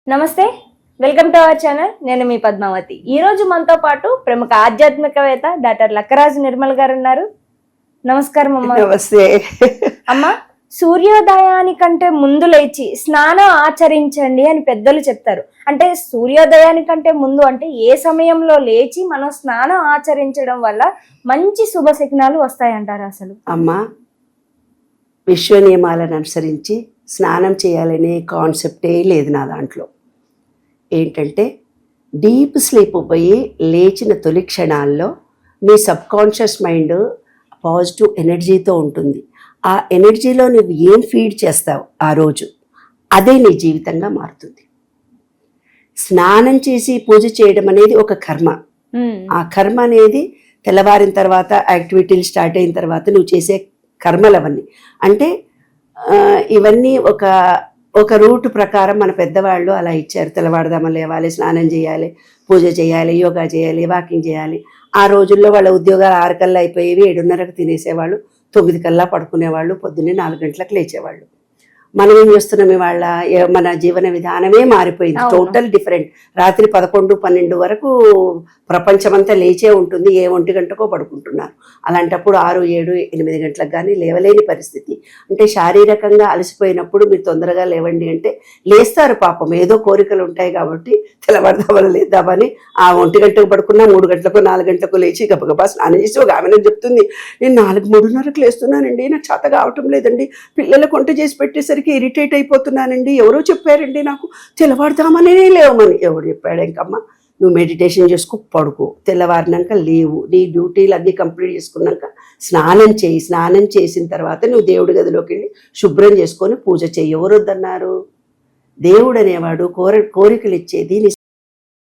నమస్తే, welcome to our channel. నేను మీ పద్మావతి. ఈ రోజు మనతో పాటు ప్రముఖ ఆధ్యాత్మికవేత్త డాక్టర్ లక్కరాజు నిర్మల్ గారు ఉన్నారు. నమస్కారం అమ్మా. నమస్తే అమ్మా, సూర్యోదయానికంటే ముందు లేచి స్నానం ఆచరించండి అని పెద్దలు చెప్తారు. అంటే సూర్యోదయానికంటే ముందు అంటే ఏ సమయంలో లేచి మనం స్నానం ఆచరించడం వల్ల మంచి శుభ శకునాలు వస్తాయంటారు? అసలు అమ్మా, విశ్వ నియమాలను అనుసరించి స్నానం చేయాలనే కాన్సెప్టే లేదు నా దాంట్లో. ఏంటంటే డీప్ స్లీప్ పోయి లేచిన తొలి క్షణాల్లో మీ సబ్కాన్షియస్ మైండ్ పాజిటివ్ ఎనర్జీతో ఉంటుంది. ఆ ఎనర్జీలో నువ్వు ఏం ఫీడ్ చేస్తావు ఆ రోజు, అదే నీ జీవితంగా మారుతుంది. స్నానం చేసి పూజ చేయడం అనేది ఒక కర్మ. ఆ కర్మ అనేది తెల్లవారిన తర్వాత యాక్టివిటీలు స్టార్ట్ అయిన తర్వాత నువ్వు చేసే కర్మలు అవన్నీ. అంటే ఇవన్నీ ఒక రూట్ ప్రకారం మన పెద్దవాళ్ళు అలా ఇచ్చారు. తెల్లవారుదామ లేవాలి, స్నానం చేయాలి, పూజ చేయాలి, యోగా చేయాలి, వాకింగ్ చేయాలి. ఆ రోజుల్లో వాళ్ళ ఉద్యోగాలు 6 కల్లా అయిపోయేవి, 7:30కు తినేసేవాళ్ళు, 9 కల్లా పడుకునేవాళ్ళు, పొద్దున్నే 4 గంటలకు లేచేవాళ్ళు. మనం ఏం చేస్తున్నాం ఇవాళ? మన జీవన విధానమే మారిపోయింది, టోటల్ డిఫరెంట్. రాత్రి 11, 12 వరకు ప్రపంచమంతా లేచే ఉంటుంది, ఏ 1 గంటకో పడుకుంటున్నారు. అలాంటప్పుడు 6, 7, 8 గంటలకు కానీ లేవలేని పరిస్థితి. అంటే శారీరకంగా అలసిపోయినప్పుడు మీరు తొందరగా లేవండి అంటే లేస్తారు పాపం, ఏదో కోరికలు ఉంటాయి కాబట్టి తెల్లవారుదామని లేద్దామని ఆ 1 గంటకు పడుకున్నా 3 గంటలకు 4 గంటలకు లేచి గబగబా స్నానం చేసి ఒక ఆమె చెప్తుంది, నేను 4, 3:30కు లేస్తున్నానండి, నాకు చేత కావటం లేదండి, పిల్లలకు వంట చేసి పెట్టేసరికి ఇరిటేట్ అయిపోతున్నానండి, ఎవరో చెప్పారండి నాకు తెల్లవారుదామనే లేవమని. ఎవరు చెప్పాడు? ఇంకమ్మా, నువ్వు మెడిటేషన్ చేసుకో, పడుకో, తెల్లవారినాక లేవు, నీ డ్యూటీలు అన్నీ కంప్లీట్ చేసుకున్నాక స్నానం చేయి. స్నానం చేసిన తర్వాత నువ్వు దేవుడి గదిలోకి వెళ్ళి శుభ్రం చేసుకొని పూజ చేయి. ఎవరు వద్దన్నారు? దేవుడు అనేవాడు కోరికలు ఇచ్చేది.